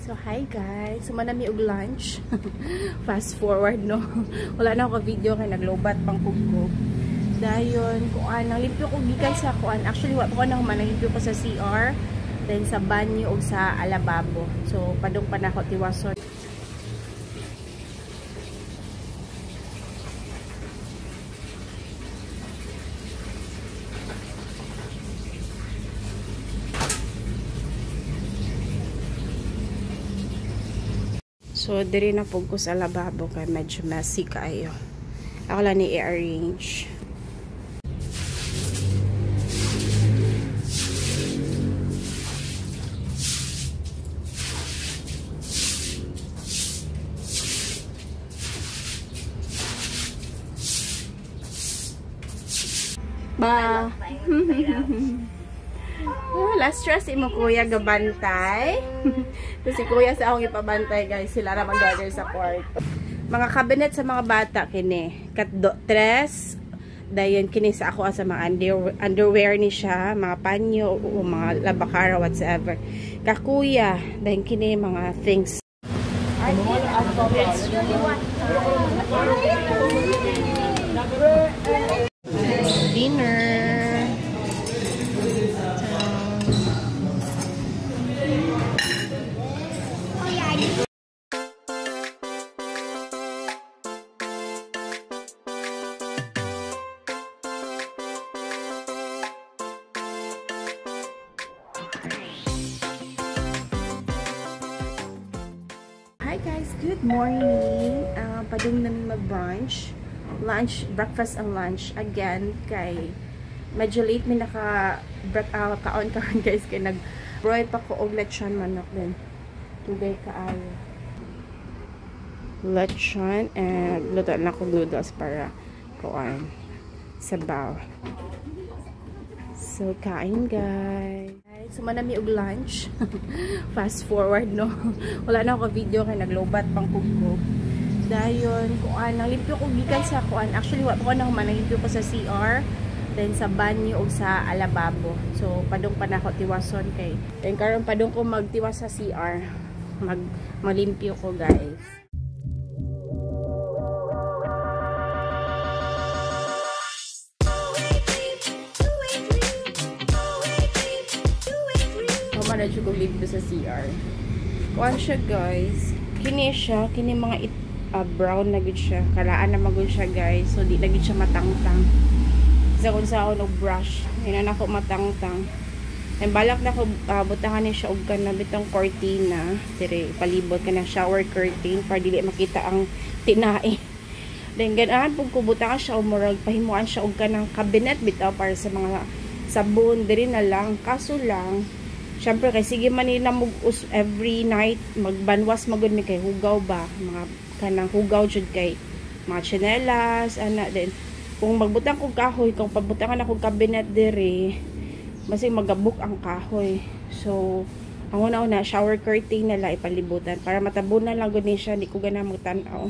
So, hi guys. Sumanami og lunch. Fast forward, no? Wala na ako video kay naglobat pang kugkog. Dayon, kuan, nanglimpyo ko gikan sa kuan. Actually, wala ko nang manalimpyo ko sa CR. Then, sa banyo o sa alababo. So, padong pa na ako tiwason. So, diri na po ko sa lababo kaya medyo messy kayo. Ako lang ni i-arrange. Ba. Last stress imo kuya gabantay. So, si kuya sa akong ipabantay guys. Sila ra mag-order sa kwarto. Mga cabinet sa mga bata kini. Tres. Dayon kini sa ako sa mga underwear ni siya, mga panyo o mga labakara whatsoever. Kakuya, dayon kini mga things. Dinner. Hi guys, good morning. Padung namin mag-brunch. Lunch, breakfast and lunch. Again, kay medyo late may kaon guys. Kay nag-broil pa ko og lechon manok din. Tugay kaayo. Lechon and luto na ko noodles para kuan sabaw. So, kain guys. Sumanami og lunch. Fast forward, no? Wala na ako video kay naglobat pang kugkog. Dayon, kuan, nanglimpyo ko gikan sa kuan. Actually, wala ko nang manalimpyo ko sa CR. Then, sa banyo o sa alababo. So, padong pa na ako tiwason kay. Then, karon padong ko magtiwas sa CR. Malimpyo ko, guys. Na siya kung dito sa CR. Kuan siya guys. Kini siya. Kini mga brown na gud siya. Kalaan na magud siya guys. So di na gud siya matangtang. Isa kung sa ako brush. Hindi na ako matangtang. And balak na ako butangan niya siya og kanabitang cortina. Dire palibot ka na shower curtain para dili makita ang tinae. Then ganahan pug ko butangan siya og murag pahimuan siya og kanang cabinet bitaw para sa mga sabon diri na lang. Kaso lang syempre kay sige man nila mugus every night magbanwas magud mi kay hugaw ba mga kanang hugaw jud kay mga tsinelas ana din kung magbutang kog kahoy kung pabutangan ako cabinet diri basig magabuk ang kahoy. So ang una shower curtain na lang ipalibutan para matabunan lang gud ni siya di ko gana magtan-aw.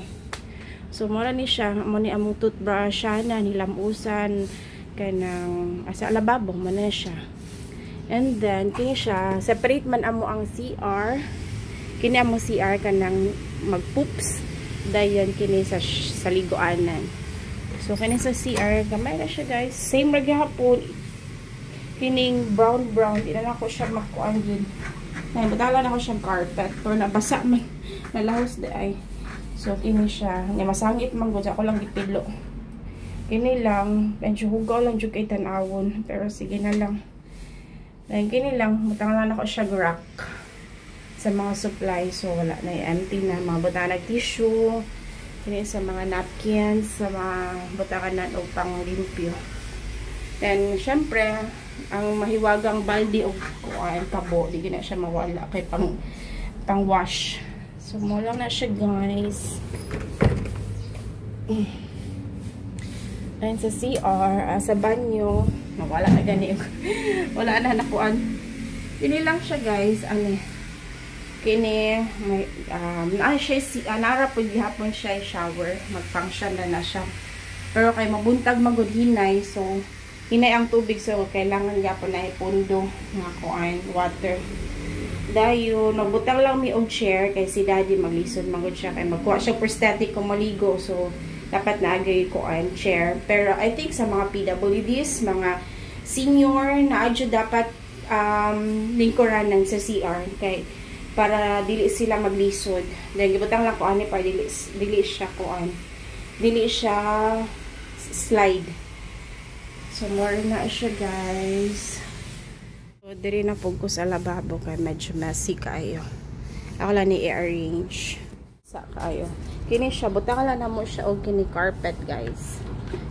So mura ni siya amo ni among toothbrush na nilamusan kanang asa lababo man na siya. And then, kini siya, separate man amo ang CR. Kini amo CR kanang mag-poops. Dayon kini sa liguanan. So, kini sa CR, gamay na siya guys. Same ra gyapon. Kining brown. Di na ako siya makuan din. Butala na ako siyang carpet. Pero nabasa man. Nalahos di ay. So, kini siya. Masangit man gud ako lang gipilo. Kini lang. Medyo hugaw lang jud kay tan-awon. Pero sige na lang. Then, kini lang, butangan na ako siya rack sa mga supply. So, wala na empty na. Mga butangan tissue, kini sa mga napkins, sa mga butangan na o pang limpyo. Then, syempre, ang mahiwagang balde o kabo, di na siya mawala kay pang wash. So, mo lang na siya guys. Ayun sa CR, sa banyo, wala na gani. Wala na nakuan. Kini lang siya guys, kini may nara po gihapon siya shower, mag-function na siya. Pero kay mabuntag magud hinay, so hinay ang tubig so kailangan gyapon na ipundo nga kuan water. Dayon, magbutang lang mi og chair kay si daddy maglisod magod siya kay magkuha siya prosthetic kung maligo. So dapat naagay ko ang chair. Pero I think sa mga PWDs, mga senior na adyo dapat lingkuranan sa CR kay para dili sila maglisod. Then gibutang lang ko ani para dili siya dili siya slide. So more na siya guys. So, diri na po ko sa lababo kay medyo messy kayo. Ako lang ni i-arrange sa kayo. Kini siya, butang lang na mo siya o kini carpet guys.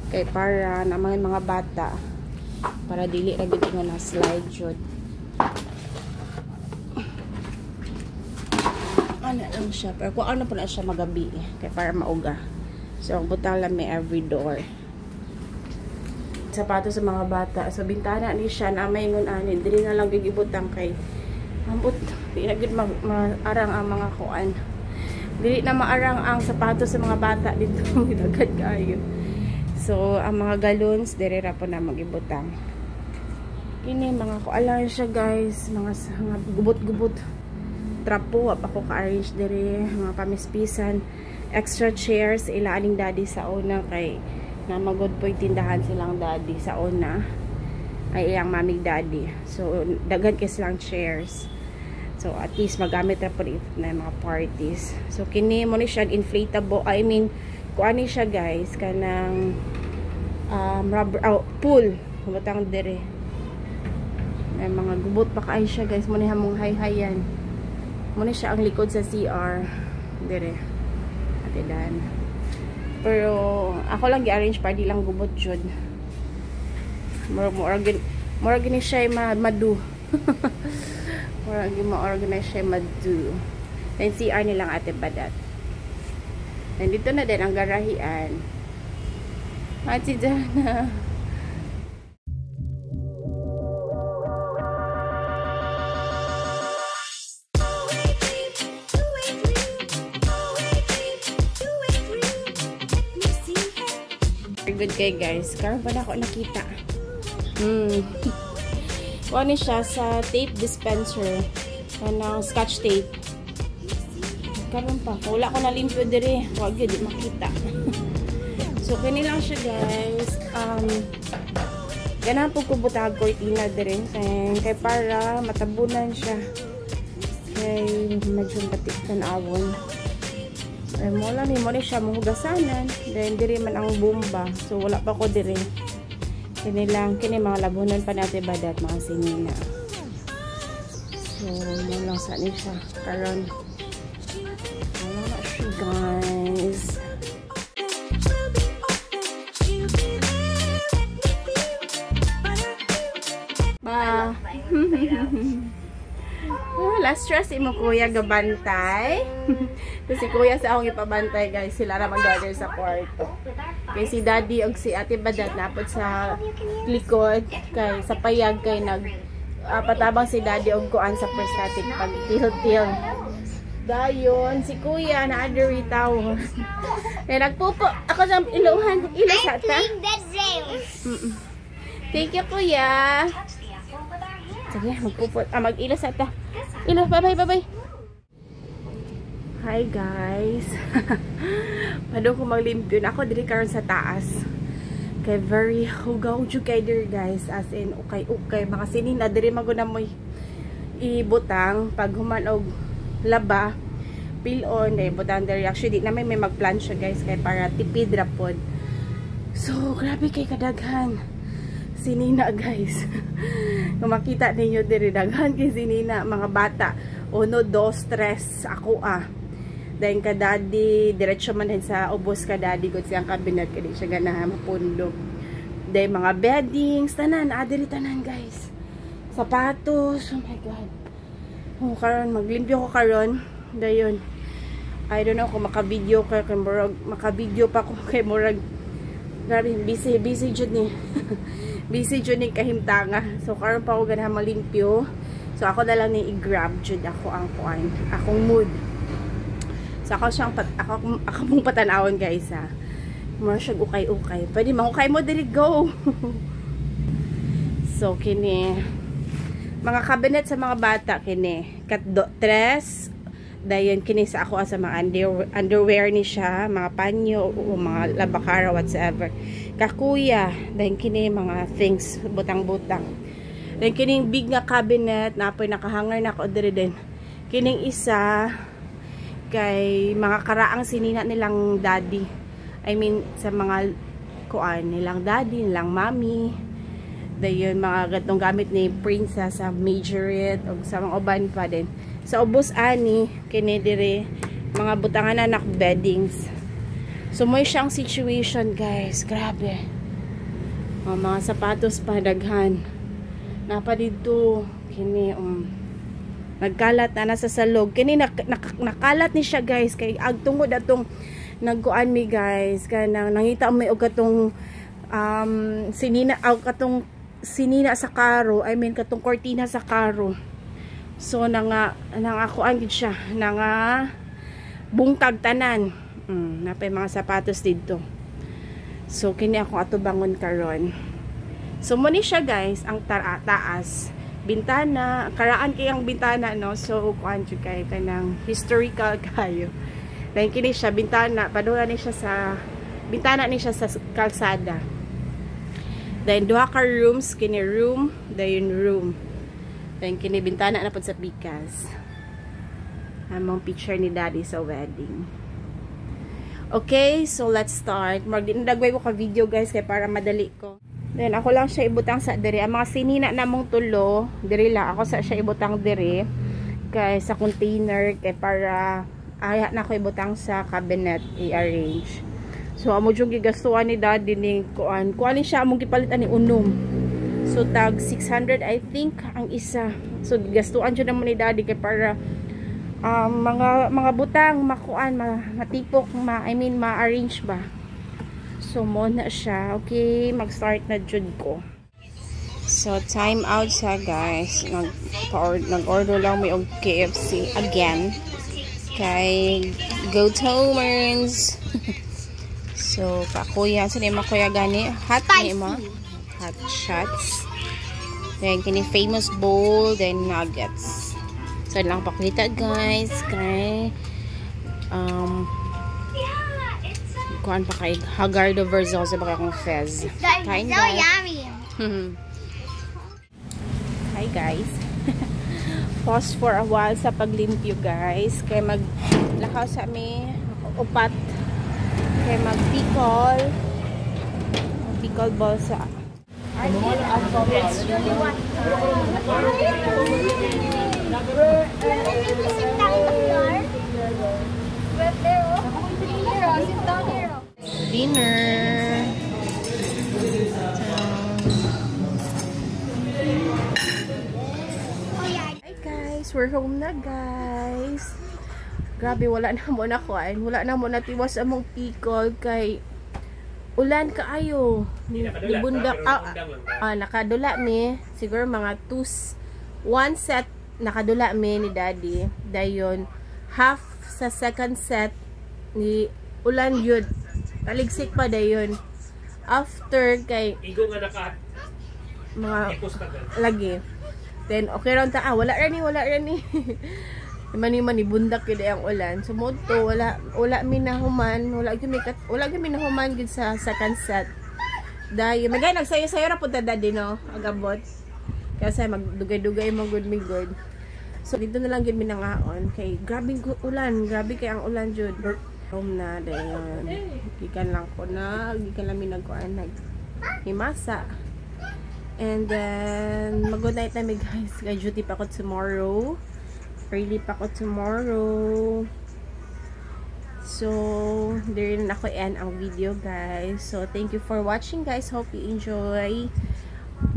Kay para na mga bata. Para dili na gito nga na slide jud. Ano lang siya. Pero kung ano po na siya magabi. Kay para mauga. So, butang lang may every door. Sapatos sa mga bata. So, bintana ni siya na may ngun-anin. Dili na lang gigibutang kay ambot. Di na gid maarang ang mga kuan. Dili na maarang ang sapatos sa mga bata dito. Agad kayo. So, ang mga galons, diri ra po na magibutang. Kini, mga kuan lang siya guys. Mga gubot-gubot. Trapo. Ako ka-arrange diri. Mga pamispisan. Extra chairs. Ilaaning daddy sa una kay na magod po tindahan silang daddy sa una ay iyang mamig daddy. So daghan kay silang chairs, so at least magamit ra po na mga parties. So kini mo ni siya inflatable, I mean kuani siya guys kanang rubber pool butang dire ay mga gubot pa kay siya guys. Mo ni hamong hayhayan mo ni siya ang likod sa CR dire atidan. Pero ako lang i-arrange para di lang gubot jud. More gini siya madu. More gini ma-organize siya madu. Then CR nilang ate badat. And dito na din ang garahian. Ate Jana. Good kay guys. Karon pa na ako nakita. Kuha siya sa tape dispenser. Kanang scotch tape. Karon pa. Wala ko na limpyo dire. Wag yun, di makita. So, kani lang siya guys. Ganahan po ko butag cortina dire. Kay para matabunan siya. Kay medyo batik tanawon. Ay mo lang ni mo ni siya muhugasanan. Then diri man ang bomba. So wala pa ko diri. Kini lang kini mga labunan pa natin badat mga sinina. So mo lang sa ni siya karon. Wala siya guys. Ba. Last stress imo kuya gabantay. Tapos si kuya sa akong ipabantay guys. Sila na mag-gather sa kwarto. Kay si daddy og si ate badat napod sa likod. Kay sa payag kay patabang si daddy og kuan sa prosthetic pag til-til. Dayon si kuya na adiri tawo. Kay nagpupo ako sa iluhan. Ilo sa ta. Thank you kuya. Sige, magpupot. Mag-ilo sa ta. Ilo, bye-bye. Hi guys. Pado ko maglimpyo na ako diri karon sa taas. Kay very hugaw jud kay dir guys, as in ukay mga sinin na diri maguna mo ibutang pag human og laba pilon day butang diri. Actually di na may magplan siya guys kay para tipid ra pod. So grabe kay kadaghan sinina guys. Kung makita ninyo diri daghan kay sinina mga bata 1, 2, 3 ako Then kadadi diretso man din sa ubos kadadi gud siyang kabinet kadi siya ganahan mapundok. Then mga beddings tanan adiri tanan guys. Sapatos, oh my god. Oh karon maglimpyo ko karon. Dayon. I don't know kung maka-video kay murag maka-video pa ko kay murag grabe busy jud ni. Busy jud ni kahimtanga. So karon pa ko ganahan malimpyo. So ako na lang ni i-grab jud ako ang kuan, akong mood. So ako siyang ako mong patanawon guys ha. Mura siya ukay-ukay. Pwede mangukay mo dili go. So kini mga cabinet sa mga bata kini. Tres. Dayon kini sa ako sa mga underwear ni siya, mga panyo o mga labakara whatsoever. Kakuya, dayon kini mga things butang-butang. Dayon kining big nga cabinet napoy nakahanger na ko diri din. Kining isa kay mga karaang sinina nilang daddy. I mean sa mga kuan nilang daddy, nilang mommy. Dayon mga gatong gamit ni princess sa majorette o sa mga uban pa din. Sa ubos ani kini diri mga butangan anak beddings. So mo siyang situation guys, grabe. Mga sapatos pa daghan. Napa dito kini nagkalat na nasa salog. Kini nakalat ni siya guys kay agtungod atong nagkuan mi guys kanang nangita mo og katong sinina katong sinina sa karo, I mean katong kortina sa karo. So nangakuan gid siya, bungkag tanan. Napay mga sapatos dito. So kini ako atubangon karon. So mo ni siya guys, ang taas, bintana, karaan kay ang bintana no. So kuan jud kay kanang historical kayo. Dahil kini siya bintana, padula ni siya sa bintana ni siya sa kalsada. Then duha ka rooms, kini room, dayon room. Then kini bintana na pud sa pikas. Among picture ni daddy sa wedding. Okay, so let's start. Magdagway ko ka video guys kay para madali ko. Then ako lang siya ibutang sa diri. Ang mga sinina namong tulo, diri lang ako sa siya ibutang diri kay sa container kay para aya na ko ibutang sa cabinet i-arrange. So amo jung gigastuan ni daddy ning kuan siya among gipalitan ni unom. So tag 600 I think ang isa. So gigastuan jud namo ni daddy kay para mga butang makuan matipok ma-arrange ba. So mo na siya. Okay, mag-start na jud ko. So time out sa guys. Nag-order lang may og KFC again. Kay Go Tomers. So, kakuya. So, ni makuya gani. Hot ni mo. Hot shots. Then, kini famous bowl. Then, nuggets. So, lang pakita guys. Kay, kuhan pa kay Hagardo Verzal sa baka kong fez. Kain so yummy. Hi guys. Pause for a while sa paglimpyo guys. Kay maglakaw sa amin. Upat. Kay mag-pickle ball sa dinner. Hi guys, we're home na guys. Grabe, wala na mo na kuan. Wala na mo na tiwas among pickle kay ulan kaayo. Nibundak nakadula mi. Siguro mga 1 set nakadula mi ni daddy. Dayon half sa second set ni ulan yun. Taligsik pa dayon. After kay igo nga naka mga lagi. Then okay ron ta wala ra ni. Mani bundak gid ang ulan. Sumudto wala mi nahuman, wala gyud mi nahuman gid sa second set. Dayon magay nagsayo-sayo ra pud ta daddy no, agabot. Kasi magdugay-dugay mo good mi good. So dito na lang gid mi nangaon kay grabe ulan, grabe kay ang ulan jud. Home na dayon. Gikan lang mi nagkuan himasa. And then mag-good night na mi guys. Kay duty pa ko tomorrow. Early pa ko tomorrow. So, there na ako end ang video guys. So, thank you for watching guys. Hope you enjoy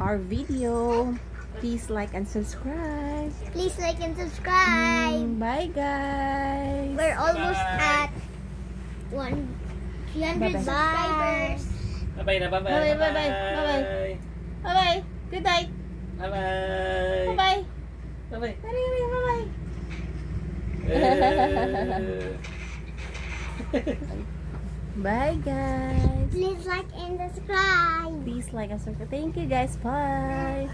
our video. Please like and subscribe. Please like and subscribe. Bye guys. We're almost at 300 subscribers. Bye-bye na, bye-bye. Bye-bye, bye-bye, bye-bye. Bye-bye. Good night. Bye-bye. Bye-bye. Bye-bye. Bye-bye. Bye guys. Please like and subscribe. Please like and subscribe. Thank you guys. Bye.